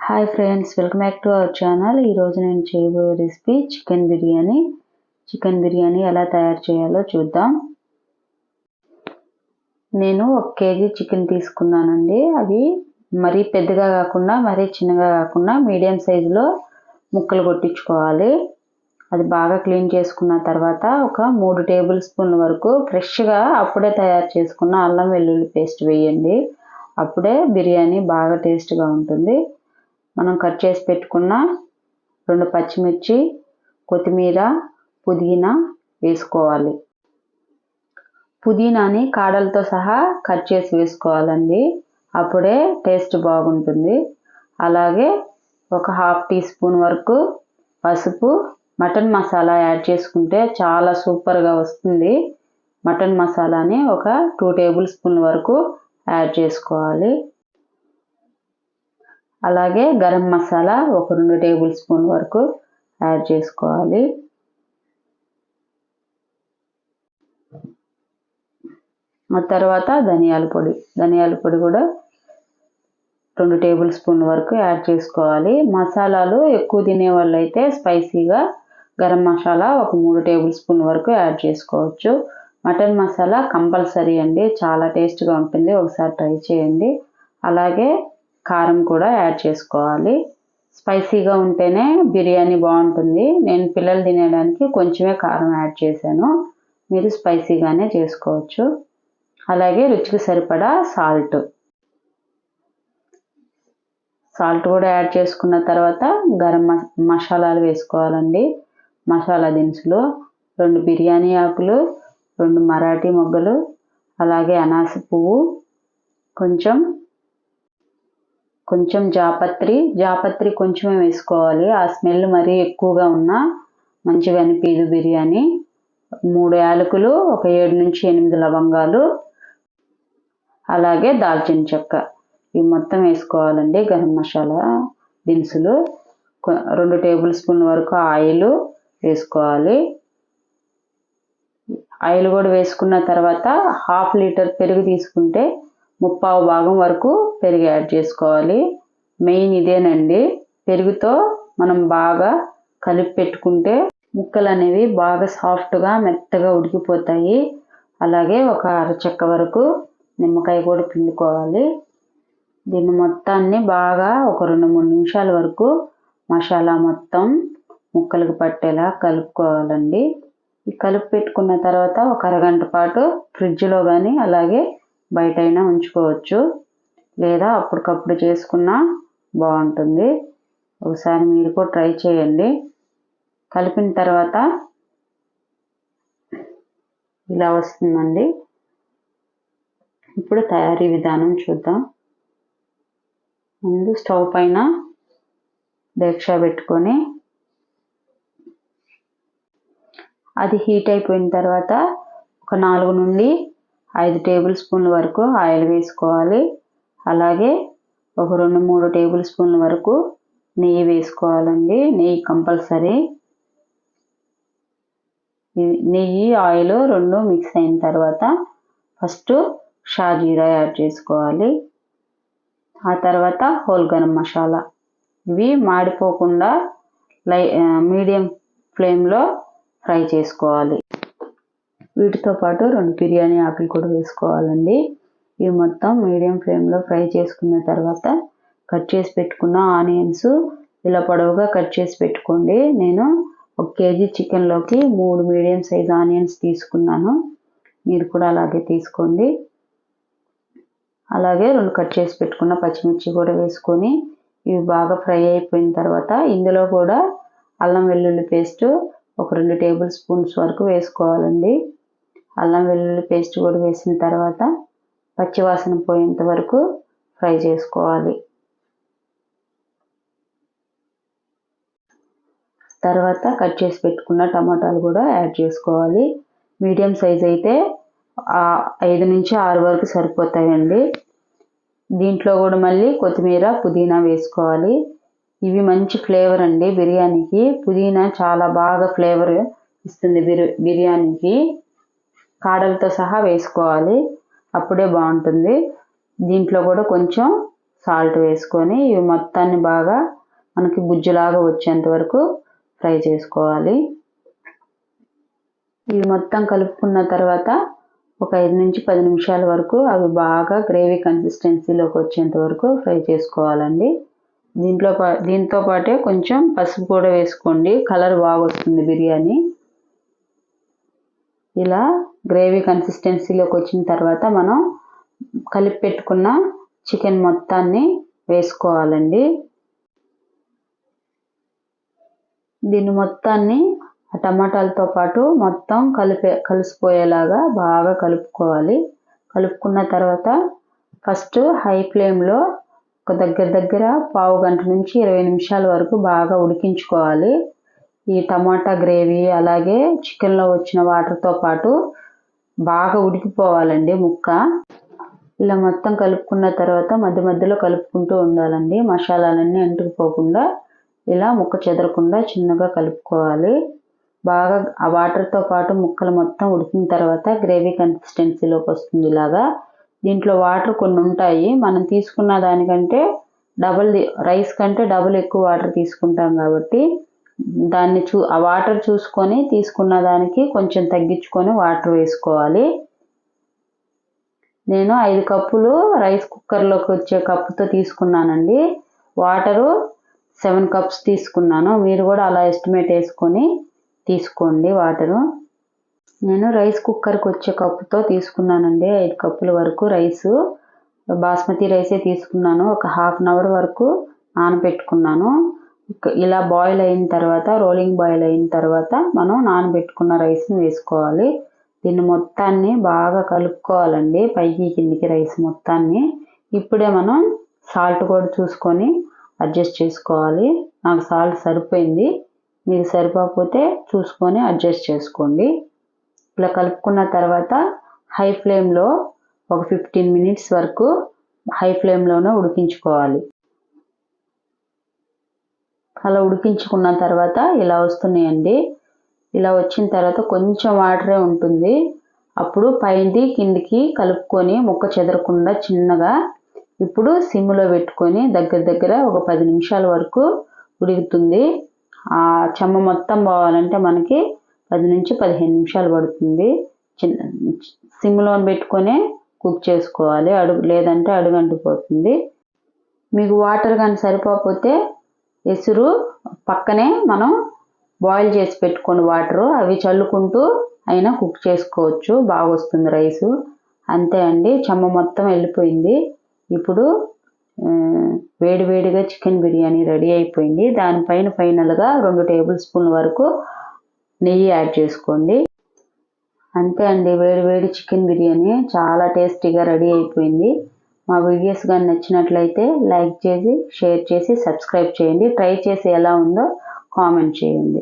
Hi friends, welcome back to our channel. ఈరోజు నేను చేయబోయే recipe chicken biryani. Chicken biryani ఎలా తయారు చేయాలో చూద్దాం. నేను 1 కేజీ చికెన్ తీసుకున్నానండి. అవి మరీ పెద్దగా కాకుండా మరీ చిన్నగా కాకుండా మీడియం సైజులో ముక్కలు కొట్టించుకోవాలి. అది బాగా క్లీన్ చేసుకున్న తర్వాత ఒక 3 టేబుల్ స్పూన్ల వరకు ఫ్రెష్గా అప్పుడే తయారు చేసుకున్న అల్లం వెల్లుల్లి పేస్ట్ వేయండి. అప్పుడే బిర్యానీ బాగా టేస్ట్గా ఉంటుంది. మనం కట్ చేసి పెట్టుకున్న 2 పచ్చిమిర్చి, కొత్తిమీర, పుదీనా వేసుకోవాలి. పుదీనాని కాడలతో సహా కట్ చేసి వేసుకోవాలండి, అప్పుడే టేస్ట్ బాగుంటుంది. అలాగే ఒక 1/2 టీ స్పూన్ వరకు పసుపు, మటన్ మసాలా యాడ్ చేసుకుంటే చాలా సూపర్గా వస్తుంది. మటన్ మసాలాని ఒక 2 టేబుల్ స్పూన్ల వరకు యాడ్ చేసుకోవాలి. అలాగే గరం మసాలా ఒక 2 టేబుల్ స్పూన్ వరకు యాడ్ చేసుకోవాలి. ఆ తర్వాత ధనియాల పొడి కూడా 2 టేబుల్ స్పూన్ వరకు యాడ్ చేసుకోవాలి. మసాలాలు ఎక్కువ తినే వాళ్ళు అయితే స్పైసీగా గరం మసాలా ఒక 3 టేబుల్ స్పూన్ వరకు యాడ్ చేసుకోవచ్చు. మటన్ మసాలా కంపల్సరీ అండి, చాలా టేస్ట్గా ఉంటుంది, ఒకసారి ట్రై చేయండి. అలాగే కారం కూడా యాడ్ చేసుకోవాలి. స్పైసీగా ఉంటేనే బిర్యానీ బాగుంటుంది. నేను పిల్లలు తినడానికి కొంచెమే కారం యాడ్ చేశాను, మీరు స్పైసీగానే చేసుకోవచ్చు. అలాగే రుచికి సరిపడా సాల్ట్ కూడా యాడ్ చేసుకున్న తర్వాత గరం మసాలాలు వేసుకోవాలండి. మసాలా దినుసులు 2 బిర్యానీ ఆకులు, 2 మరాఠీ మొగ్గలు, అలాగే అనాస పువ్వు, కొంచెం జాపత్రి కొంచెమే వేసుకోవాలి. ఆ స్మెల్ మరీ ఎక్కువగా ఉన్నా మంచిగా అనిపించదు బిర్యానీ. 3 యాలకులు, ఒక 7 నుంచి 8 లవంగాలు, అలాగే దాల్చిన చెక్క, ఇవి మొత్తం వేసుకోవాలండి. గరం మసాలా దినుసులు 2 టేబుల్ స్పూన్ల వరకు ఆయిల్ వేసుకోవాలి. ఆయిల్ కూడా వేసుకున్న తర్వాత 1/2 లీటర్ పెరుగు తీసుకుంటే 3/4 భాగం వరకు పెరుగు యాడ్ చేసుకోవాలి. మెయిన్ ఇదేనండి, పెరుగుతో మనం బాగా కలిపి పెట్టుకుంటే ముక్కలు అనేవి బాగా సాఫ్ట్గా మెత్తగా ఉడికిపోతాయి. అలాగే ఒక అరచెక్క వరకు నిమ్మకాయ కూడా పిండుకోవాలి. దీన్ని మొత్తాన్ని బాగా ఒక 2-3 నిమిషాల వరకు మసాలా మొత్తం ముక్కలకు పట్టేలా కలుపుకోవాలండి. ఈ కలిపి పెట్టుకున్న తర్వాత ఒక అరగంట పాటు ఫ్రిడ్జ్లో కానీ అలాగే బయట అయినా ఉంచుకోవచ్చు, లేదా అప్పటికప్పుడు చేసుకున్నా బాగుంటుంది. ఒకసారి మీరు కూడా ట్రై చేయండి. కలిపిన తర్వాత ఇలా వస్తుందండి. ఇప్పుడు తయారీ విధానం చూద్దాం. ముందు స్టవ్ పైన డేక్షా పెట్టుకొని అది హీట్ అయిపోయిన తర్వాత ఒక 4 నుండి 5 టేబుల్ స్పూన్ల వరకు ఆయిల్ వేసుకోవాలి. అలాగే ఒక 2-3 టేబుల్ స్పూన్ల వరకు నెయ్యి వేసుకోవాలండి. నెయ్యి కంపల్సరీ. నెయ్యి ఆయిల్ 2 మిక్స్ అయిన తర్వాత ఫస్ట్ షాజీరా యాడ్ చేసుకోవాలి. ఆ తర్వాత హోల్ గరం మసాలా, ఇవి మాడిపోకుండా మీడియం ఫ్లేమ్లో ఫ్రై చేసుకోవాలి. వీటితో పాటు 2 బిర్యానీ ఆకులు కూడా వేసుకోవాలండి. ఇవి మొత్తం మీడియం ఫ్లేమ్లో ఫ్రై చేసుకున్న తర్వాత కట్ చేసి పెట్టుకున్న ఆనియన్స్ ఇలా పొడవుగా కట్ చేసి పెట్టుకోండి. నేను 1 కేజీ చికెన్లోకి 3 మీడియం సైజ్ ఆనియన్స్ తీసుకున్నాను, మీరు కూడా అలాగే తీసుకోండి. అలాగే 2 కట్ చేసి పెట్టుకున్న పచ్చిమిర్చి కూడా వేసుకొని ఇవి బాగా ఫ్రై అయిపోయిన తర్వాత ఇందులో కూడా అల్లం వెల్లుల్లి పేస్ట్ ఒక 2 టేబుల్ స్పూన్స్ వరకు వేసుకోవాలండి. అల్లం వెల్లుల్లి పేస్ట్ కూడా వేసిన తర్వాత పచ్చివాసన పోయేంత వరకు ఫ్రై చేసుకోవాలి. తర్వాత కట్ చేసి పెట్టుకున్న టమాటాలు కూడా యాడ్ చేసుకోవాలి. మీడియం సైజ్ అయితే 5 నుంచి 6 వరకు సరిపోతాయండి. దీంట్లో కూడా మళ్ళీ కొత్తిమీర, పుదీనా వేసుకోవాలి. ఇవి మంచి ఫ్లేవర్ అండి బిర్యానీకి. పుదీనా చాలా బాగా ఫ్లేవర్ ఇస్తుంది బిర్యానీకి. కాడలతో సహా వేసుకోవాలి, అప్పుడే బాగుంటుంది. దీంట్లో కూడా కొంచెం సాల్ట్ వేసుకొని ఇవి మొత్తాన్ని బాగా మనకి గుజ్జులాగా వచ్చేంత వరకు ఫ్రై చేసుకోవాలి. ఇవి మొత్తం కలుపుకున్న తర్వాత ఒక 5 నుంచి 10 నిమిషాల వరకు అవి బాగా గ్రేవీ కన్సిస్టెన్సీలోకి వచ్చేంత వరకు ఫ్రై చేసుకోవాలండి. దీంతో పాటే కొంచెం పసుపు కూడా వేసుకోండి, కలర్ బాగా వస్తుంది బిర్యానీ. ఇలా గ్రేవీ కన్సిస్టెన్సీలోకి వచ్చిన తర్వాత మనం కలిపి పెట్టుకున్న చికెన్ మొత్తాన్ని వేసుకోవాలండి. దీన్ని మొత్తాన్ని టమాటాలతో పాటు మొత్తం కలిసిపోయేలాగా బాగా కలుపుకోవాలి. కలుపుకున్న తర్వాత ఫస్ట్ హై ఫ్లేమ్లో ఒక దగ్గర పావు గంట నుంచి 20 నిమిషాల వరకు బాగా ఉడికించుకోవాలి. ఈ టమాటా గ్రేవీ అలాగే చికెన్లో వచ్చిన వాటర్తో పాటు బాగా ఉడికిపోవాలండి ముక్క. ఇలా మొత్తం కలుపుకున్న తర్వాత మధ్యలో కలుపుకుంటూ ఉండాలండి. మసాలాలన్నీ అంటుకుపోకుండా ఇలా ముక్క చెదరకుండా చిన్నగా కలుపుకోవాలి. బాగా ఆ వాటర్తో పాటు ముక్కలు మొత్తం ఉడికిన తర్వాత గ్రేవీ కన్సిస్టెన్సీలోకి వస్తుంది. ఇలాగా దీంట్లో వాటర్ కొన్ని ఉంటాయి, మనం తీసుకున్న దానికంటే రైస్ కంటే డబుల్ ఎక్కువ వాటర్ తీసుకుంటాం కాబట్టి దాన్ని ఆ వాటర్ చూసుకొని తీసుకున్న దానికి కొంచెం తగ్గించుకొని వాటర్ వేసుకోవాలి. నేను 5 కప్పులు రైస్ కుక్కర్లోకి వచ్చే కప్పుతో తీసుకున్నానండి. వాటరు 7 కప్స్ తీసుకున్నాను. మీరు కూడా అలా ఎస్టిమేట్ వేసుకొని తీసుకోండి వాటరు. నేను రైస్ కుక్కర్కి వచ్చే కప్పుతో తీసుకున్నానండి 5 కప్పుల వరకు రైసు. బాస్మతి రైసే తీసుకున్నాను. ఒక హాఫ్ అన్ అవర్ వరకు నానబెట్టుకున్నాను. ఇలా బాయిల్ అయిన తర్వాత, రోలింగ్ బాయిల్ అయిన తర్వాత మనం నానబెట్టుకున్న రైస్ని వేసుకోవాలి. దీన్ని మొత్తాన్ని బాగా కలుపుకోవాలండి, పైకి కిందికి రైస్ మొత్తాన్ని. ఇప్పుడే మనం సాల్ట్ కూడా చూసుకొని అడ్జస్ట్ చేసుకోవాలి. నాకు సాల్ట్ సరిపోయింది, మీరు సరిపోకపోతే చూసుకొని అడ్జస్ట్ చేసుకోండి. ఇలా కలుపుకున్న తర్వాత హై ఫ్లేమ్లో ఒక 15 మినిట్స్ వరకు హై ఫ్లేమ్లోనే ఉడికించుకోవాలి. అలా ఉడికించుకున్న తర్వాత ఇలా వస్తున్నాయండి. ఇలా వచ్చిన తర్వాత కొంచెం వాటరే ఉంటుంది. అప్పుడు పైది కిందికి కలుపుకొని ముక్క చెదరకుండా చిన్నగా ఇప్పుడు సిమ్లో పెట్టుకొని దగ్గర ఒక 10 నిమిషాల వరకు ఉడుకుతుంది. ఆ చెమ్మ మొత్తం పోవాలంటే మనకి 10 నుంచి 15 నిమిషాలు పడుతుంది. సిమ్లో పెట్టుకొని కుక్ చేసుకోవాలి, లేదంటే అడుగంటిపోతుంది. మీకు వాటర్ కానీ సరిపోకపోతే ఎసురు పక్కనే మనం బాయిల్ చేసి పెట్టుకొని వాటరు అవి చల్లుకుంటూ అయినా కుక్ చేసుకోవచ్చు, బాగా వస్తుంది రైసు. అంతే అండి, చెమ్మ మొత్తం వెళ్ళిపోయింది. ఇప్పుడు వేడివేడిగా చికెన్ బిర్యానీ రెడీ అయిపోయింది. దానిపైన ఫైనల్గా 2 టేబుల్ స్పూన్ల వరకు నెయ్యి యాడ్ చేసుకోండి. అంతే అండి, వేడివేడి చికెన్ బిర్యానీ చాలా టేస్టీగా రెడీ అయిపోయింది. మా వీడియోస్ కానీ నచ్చినట్లయితే లైక్ చేసి, షేర్ చేసి, సబ్స్క్రైబ్ చేయండి. ట్రై చేసి ఎలా ఉందో కామెంట్ చేయండి.